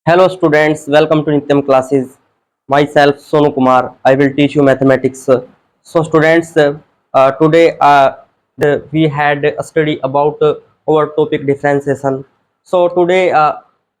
Hello students, welcome to Nityam classes. Myself Sonu Kumar, I will teach you mathematics. So students, today we had a study about our topic differentiation. So today uh,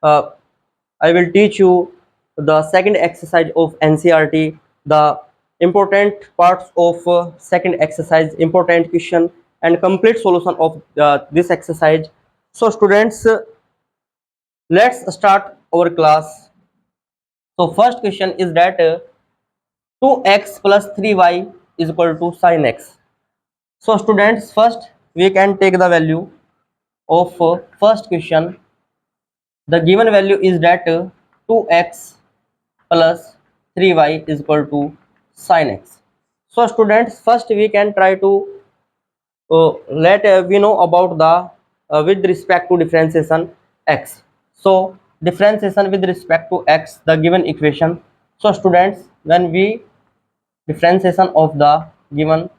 I will teach you the second exercise of NCRT, the important parts of second exercise, important question and complete solution of this exercise. So students, let's start our class. So first question is that 2x plus 3y is equal to sin x. So students, first we can take the value of first question. The given value is that 2x plus 3y is equal to sin x. So students, first we can try to let we know about the with respect to differentiation x. So differentiation with respect to x, the given equation. So students, when we differentiation of the given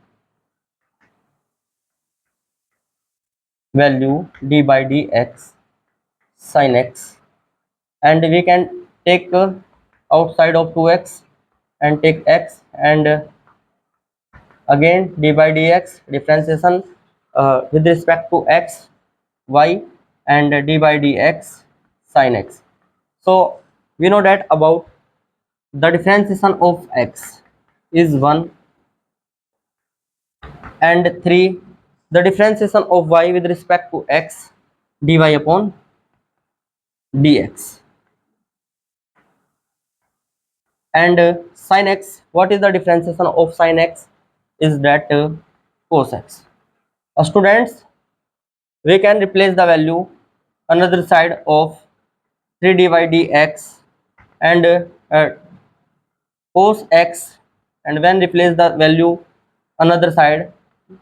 value d by dx sin x, and we can take outside of 2x and take x, and again d by dx differentiation with respect to x, y, and d by dx sin x. So we know that about the differentiation of x is 1 and 3, the differentiation of y with respect to x dy upon dx, and sin x, what is the differentiation of sin x is that cos x. Students, we can replace the value another side of 3 dy dx and cos x, and when replace the value another side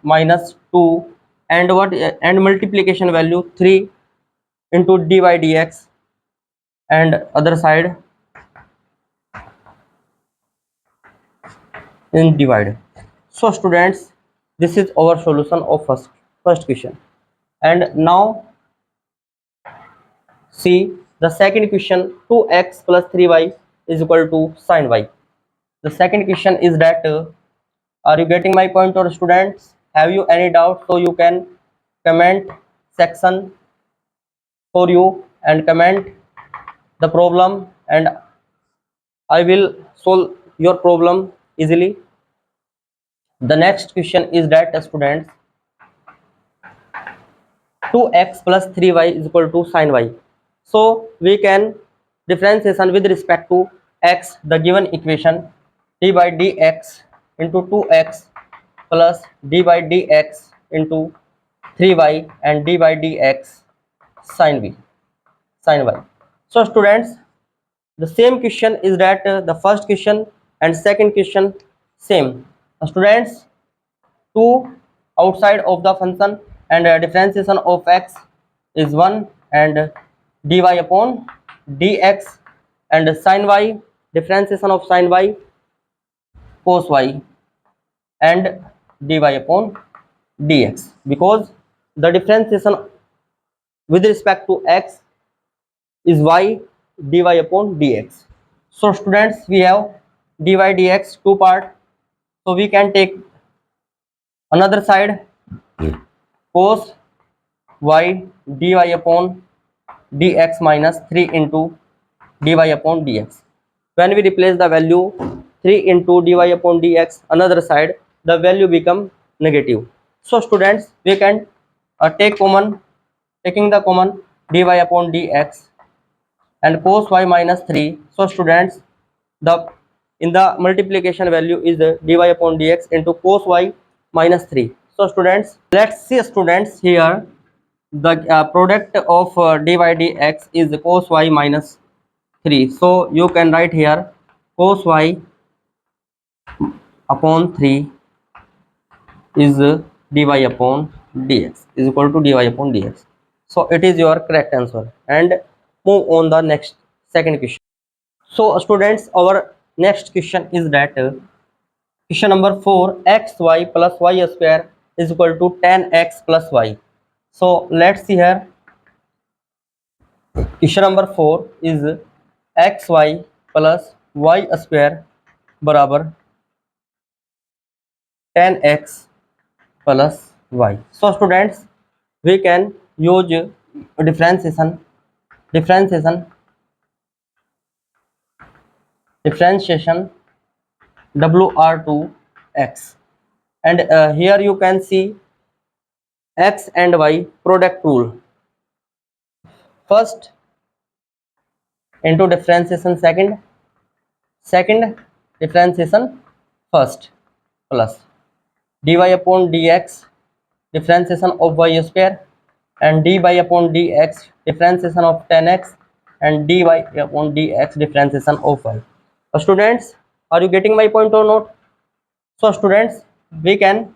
minus 2, and what and multiplication value 3 into dy dx, and other side in divide. So students, this is our solution of first question. And now see the second question, 2x plus 3y is equal to sin y. The second question is that are you getting my point, or students have you any doubt? So you can comment section for you and comment the problem, and I will solve your problem easily. The next question is that students, 2x plus 3y is equal to sin y. So we can differentiation with respect to x, the given equation d by dx into 2x plus d by dx into 3y and d by dx sin y. So students, the same question is that the first question and second question same. Students, 2 outside of the function, and differentiation of x is 1 and dy upon dx, and sin y, differentiation of sin y cos y, and dy upon dx, because the differentiation with respect to x is y dy upon dx. So students, we have dy dx two part, so we can take another side cos y dy upon dx minus 3 into dy upon dx. When we replace the value 3 into dy upon dx another side, the value become negative. So students, we can take common, taking the common dy upon dx and cos y minus 3. So students, the in the multiplication value is dy upon dx into cos y minus 3. So students, let's see students here, the product of dy dx is cos y minus 3. So you can write here cos y upon 3 is dy upon dx is equal to dy upon dx. So it is your correct answer, and move on the next second question. So students, our next question is that question number 4, xy plus y square is equal to 10x plus y. So let's see here. Question number 4 is x y plus y square बराबर 10x plus y. So students, we can use differentiation differentiation differentiation WR to x, and here you can see x and y product rule. First into differentiation second differentiation first plus dy upon dx differentiation of y square, and dy upon dx differentiation of 10x, and dy upon dx differentiation of y. Students, are you getting my point or not? So students, we can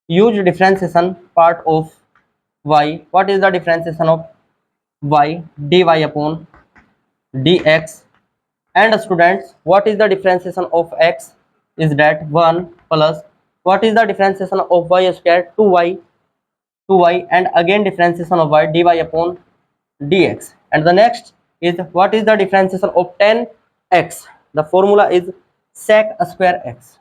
use differentiation part of y. What is the differentiation of y? Dy upon dx. And students, what is the differentiation of x? Is that 1 plus what is the differentiation of y square? 2y, and again differentiation of y, dy upon dx. And the next is what is the differentiation of 10x? The formula is sec square x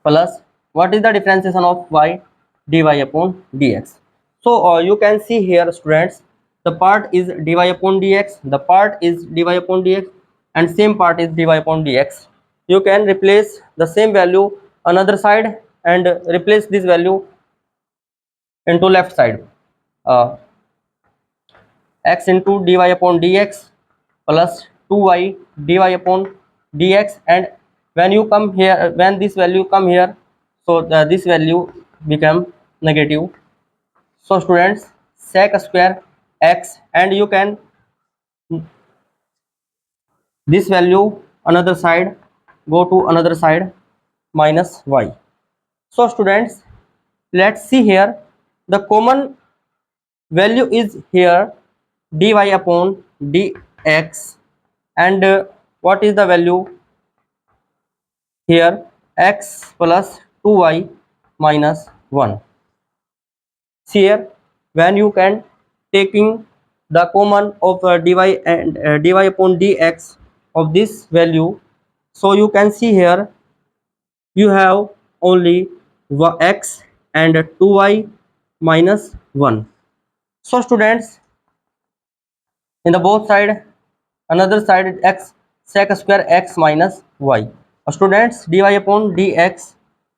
plus what is the differentiation of y, dy upon dx. So you can see here students, the part is dy upon dx, the part is dy upon dx, and same part is dy upon dx. You can replace the same value another side and replace this value into left side. uh, x into dy upon dx plus 2y dy upon dx, and when you come here, when this value come here, so this value become negative. So students, sec square x, and you can this value another side, go to another side, minus y. So students, let's see here, the common value is here dy upon dx, and what is the value here, x plus 2y minus 1. See here, when you can taking the common of dy and dy upon dx of this value, so you can see here you have only x and 2y minus 1. So students, in the both side, another side is x sec square x minus y. Students, dy upon dx,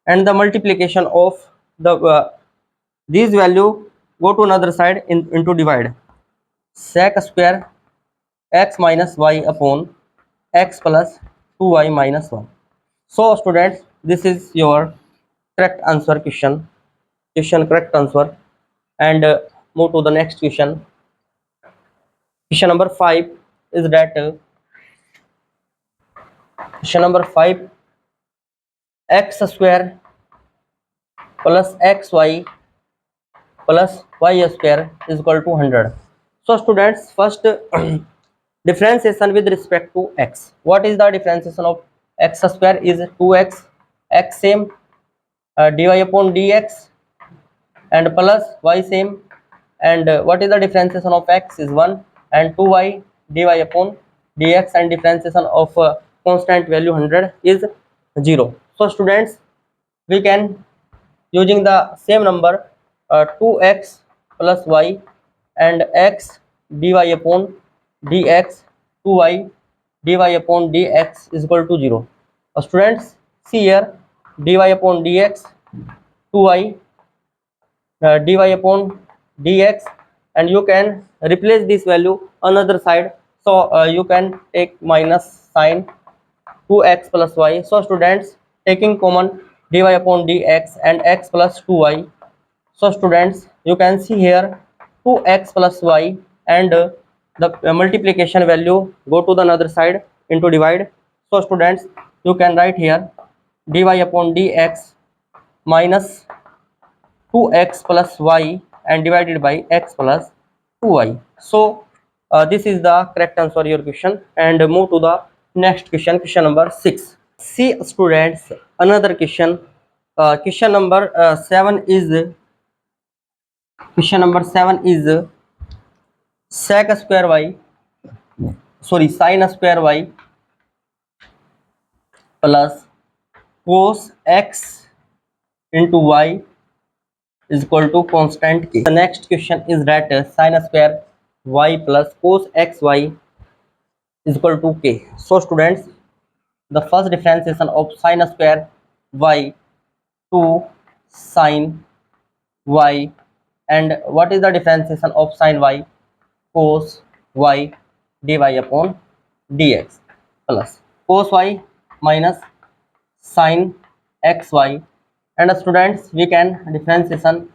and the multiplication of the these value go to another side into divide, sec square x minus y upon x plus 2y minus 1. So students, this is your correct answer question correct answer. And move to the next question. Question number 5 is that question number 5, x square plus xy plus y square is equal to 100. So students, first differentiation with respect to x. What is the differentiation of x square? Is 2x, x same, dy upon dx, and plus y same, and what is the differentiation of x is 1, and 2y dy upon dx, and differentiation of constant value 100 is 0. So students, we can using the same number 2x plus y and x dy upon dx, 2y dy upon dx is equal to 0. Students, see here, dy upon dx, 2y dy upon dx, and you can replace this value another side, so you can take minus sign, 2x plus y. So students, taking common dy upon dx and x plus 2y, so students, you can see here 2x plus y, and the multiplication value go to the another side into divide. So students, you can write here dy upon dx minus 2x plus y and divided by x plus 2y. So this is the correct answer your question. And move to the next question number 6. See students, another question. Question number 7 is sec square y sorry, sin square y plus cos x into y is equal to constant k. The next question is that sin square y plus cos xy is equal to k. So students, the first differentiation of sin square y to sin y, and what is the differentiation of sin y? Cos y dy upon dx plus cos y minus sin xy, and students, we can differentiation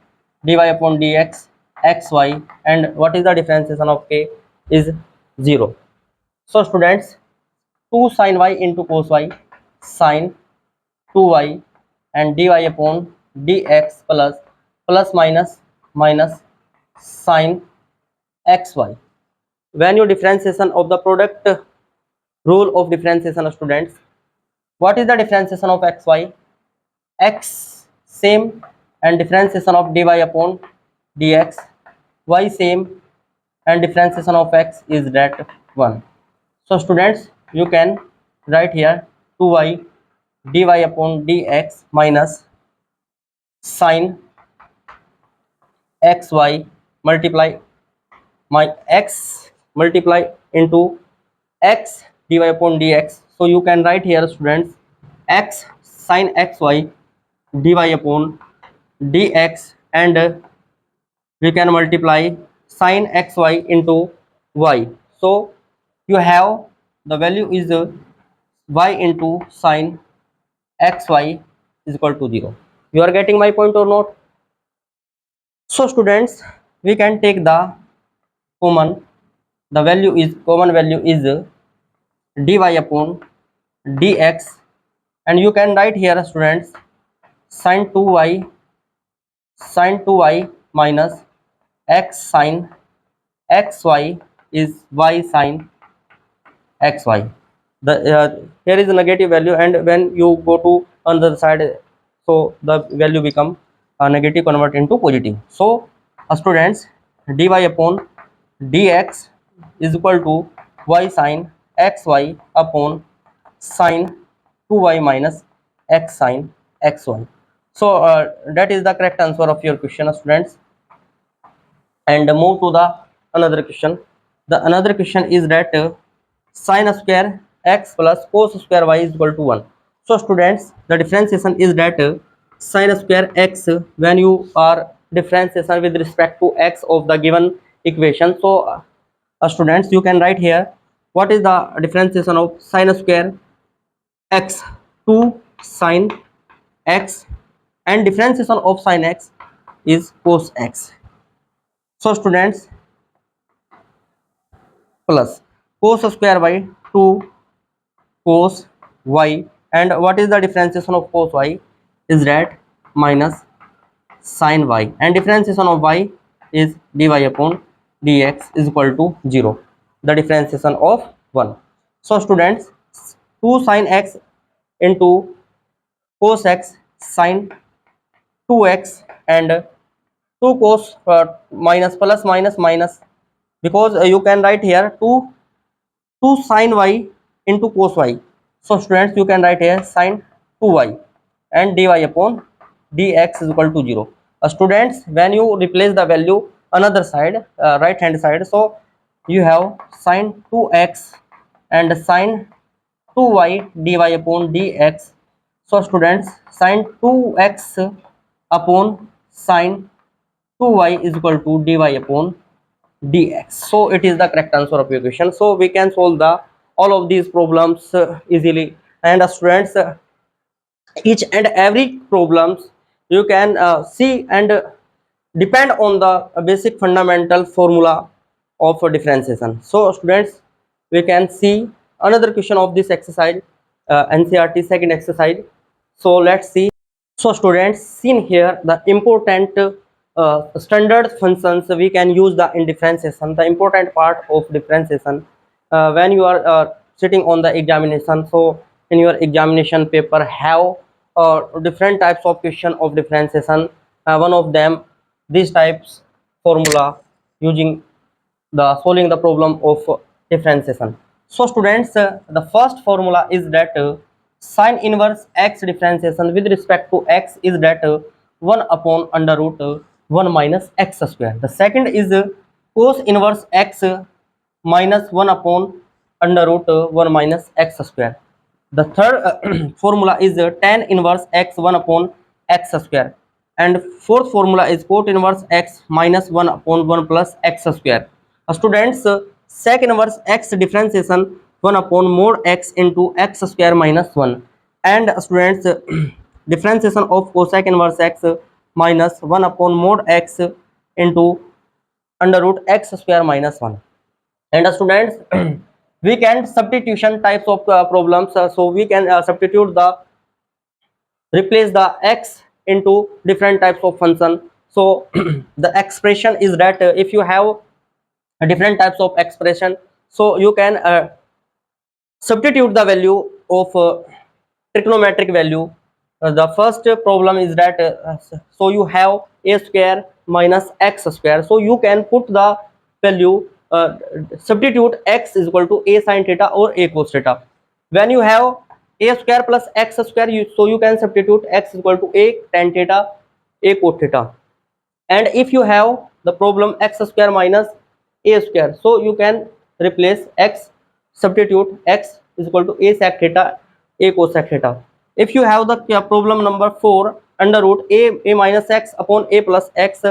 dy upon dx xy, and what is the differentiation of k is 0. So students, 2 sin y into cos y sin 2y and dy upon dx plus minus minus sin xy. When you differentiation of the product rule of differentiation, students, what is the differentiation of xy? X same, and differentiation of dy upon dx y same, and differentiation of x is that 1. So students, you can write here 2y dy upon dx minus sin xy multiply my x multiply into x dy upon dx. So you can write here, students, x sin xy dy upon dx, and we can multiply sin xy into y. So you have the value is y into sin xy is equal to 0. You are getting my point or not? So students, we can take the common, the value is common value is dy upon dx, and you can write here, students, sin 2y minus x sin xy is y sin xy. The here is a negative value, and when you go to another side, so the value become negative, convert into positive. So students, dy upon dx is equal to y sin xy upon sin 2y minus x sin xy. So that is the correct answer of your question, students. And move to the another question. The another question is that sin square x plus cos square y is equal to 1. So students, the differentiation is that sin square x, when you are differentiation with respect to x of the given equation, so students, you can write here what is the differentiation of sin square x, 2 sin x, and differentiation of sin x is cos x. So students, plus cos square by 2 cos y, and what is the differentiation of cos y is that minus sin y, and differentiation of y is dy upon dx is equal to 0, the differentiation of 1. So students, 2 sin x into cos x sin 2x, and 2 cos minus plus minus minus, because you can write here 2 sin y into cos y. So students, you can write here sin 2y and dy upon dx is equal to 0. Students, when you replace the value another side, right hand side, so you have sin 2x and sin 2y dy upon dx. So students, sin 2x upon sin 2y is equal to dy upon dx. So it is the correct answer of your question. So we can solve the all of these problems easily. And students, each and every problems you can see and depend on the basic fundamental formula of differentiation. So students, we can see another question of this exercise, NCERT second exercise. So let's see. So students, seen here the important standard functions we can use the in differentiation, the important part of differentiation when you are sitting on the examination. So in your examination paper have different types of question of differentiation. One of them, these types formula using the solving the problem of differentiation. So students, the first formula is that sine inverse x differentiation with respect to x is that 1 upon under root 1 minus x square. The second is cos inverse x minus 1 upon under root 1 minus x square. The third formula is tan inverse x 1 upon x square. And fourth formula is cot inverse x minus 1 upon 1 plus x square. Students, sec inverse x differentiation 1 upon mod x into x square minus 1. And students, differentiation of cosec inverse x minus 1 upon mod x into under root x square minus 1. And students, we can substitution types of problems. So we can substitute the replace the x into different types of function. So the expression is that if you have different types of expression, so you can substitute the value of trigonometric value. The first problem is that so you have a square minus x square, so you can put the value, substitute x is equal to a sin theta or a cos theta. When you have a square plus x square, so you can substitute x is equal to a tan theta, a cot theta. And if you have the problem x square minus a square, so you can replace x, substitute x is equal to a sec theta, a cosec theta. If you have the problem number 4, under root a minus x upon a plus x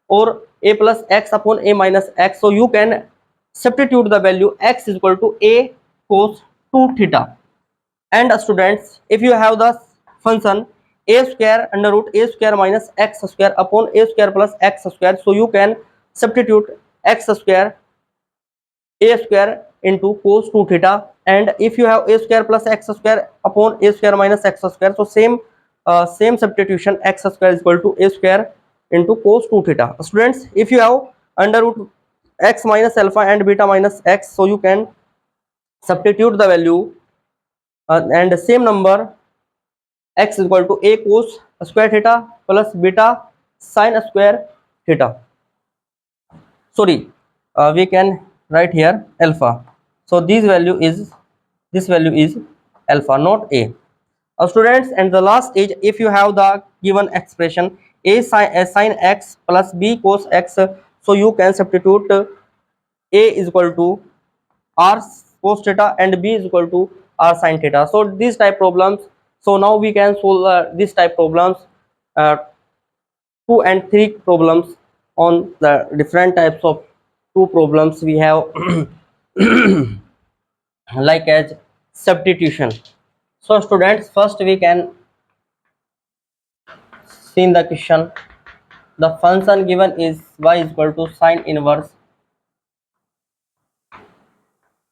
or a plus x upon a minus x, so you can substitute the value x is equal to a cos 2 theta. And students, if you have the function a square under root a square minus x square upon a square plus x square, so you can substitute x square a square into cos 2 theta. And if you have a square plus x square upon a square minus x square, so same substitution, x square is equal to a square into cos 2 theta. Students, if you have under root x minus alpha and beta minus x, so you can substitute the value and the same number, x is equal to a cos square theta plus beta sin square theta. Sorry, we can write here alpha. So this value is alpha, not a. Students, and the last is, if you have the given expression a sin x plus b cos x, so you can substitute a is equal to r cos theta and b is equal to r sin theta. So these type problems, so now we can solve this type problems, uh, 2 and 3 problems. On the different types of 2 problems we have like as substitution. So students, first we can see in the question, the function given is y is equal to sine inverse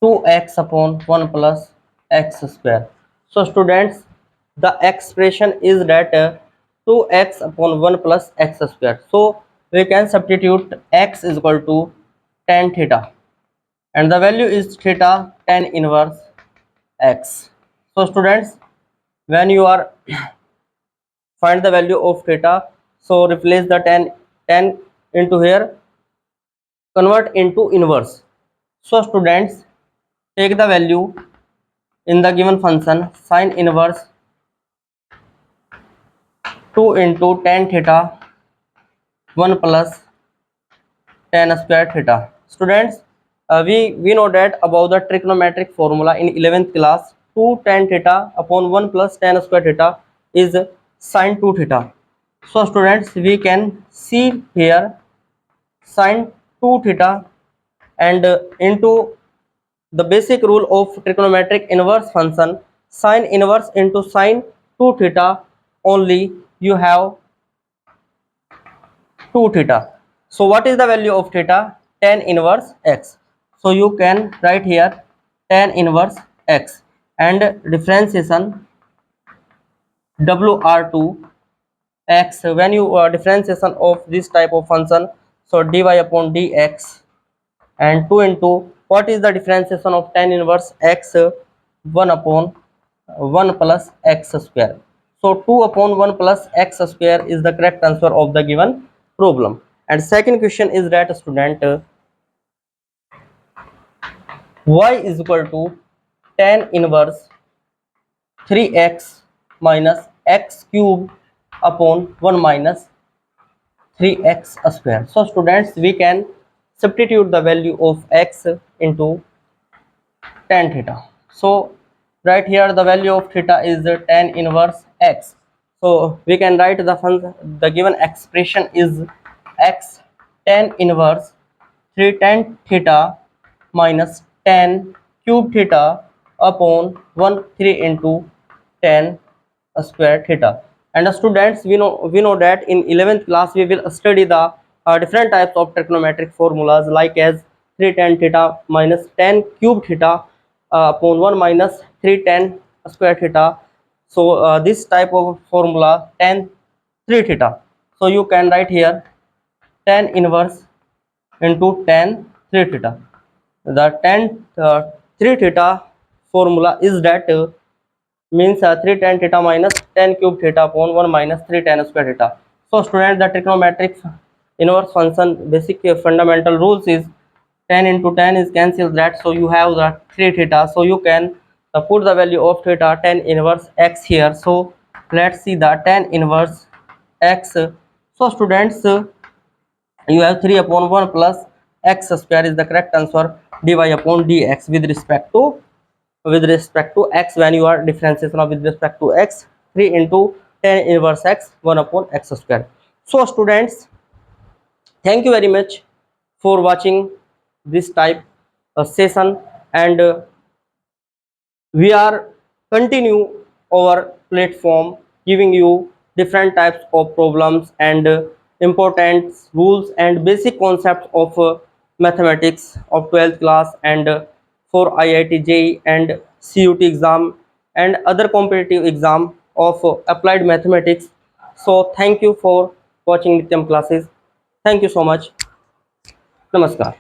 2x upon 1 plus x square. So students, the expression is that 2x upon 1 plus x square. So we can substitute x is equal to tan theta, and the value is theta tan inverse x. So students, when you are find the value of theta, so replace the tan into here, convert into inverse. So students, take the value in the given function sine inverse 2 into tan theta 1 plus tan square theta. Students, we know that about the trigonometric formula in 11th class, 2 tan theta upon 1 plus tan square theta is sine 2 theta. So students, we can see here sine 2 theta, and into the basic rule of trigonometric inverse function, sine inverse into sine 2 theta, only you have 2 theta. So what is the value of theta? Tan inverse x. So you can write here tan inverse x, and differentiation WR2 x, when you differentiation of this type of function, so dy upon dx, and 2 into what is the differentiation of tan inverse x, 1 upon 1 plus x square. So 2 upon 1 plus x square is the correct answer of the given problem. And second question is that student, y is equal to tan inverse 3x minus x cube upon 1 minus 3x square. So students, we can substitute the value of x into tan theta. So right here the value of theta is tan inverse x. So we can write the given expression is x tan inverse 3 tan theta minus tan cube theta upon 1 3 into tan square theta. And students, we know that in 11th class we will study the different types of trigonometric formulas, like as 3 tan theta minus tan cube theta upon 1 minus 3 tan square theta. So this type of formula tan 3 theta, so you can write here tan inverse into tan 3 theta. The tan 3 theta formula is that means 3 tan theta minus tan cube theta upon 1 minus 3 tan square theta. So students, the trigonometric inverse function basic fundamental rules is tan into tan is cancelled, that so you have the 3 theta, so you can put the value of theta tan inverse x here. So let's see the tan inverse x. So students, you have 3 upon 1 plus x square is the correct answer, dy upon dx with respect to x. When you are differentiation of with respect to x, 3 into tan inverse x 1 upon x square. So students, thank you very much for watching this type of session, and we are continue our platform giving you different types of problems and important rules and basic concepts of mathematics of 12th class, and for IIT JEE and CUT exam and other competitive exam of applied mathematics. So thank you for watching Nityam classes. Thank you so much. Namaskar.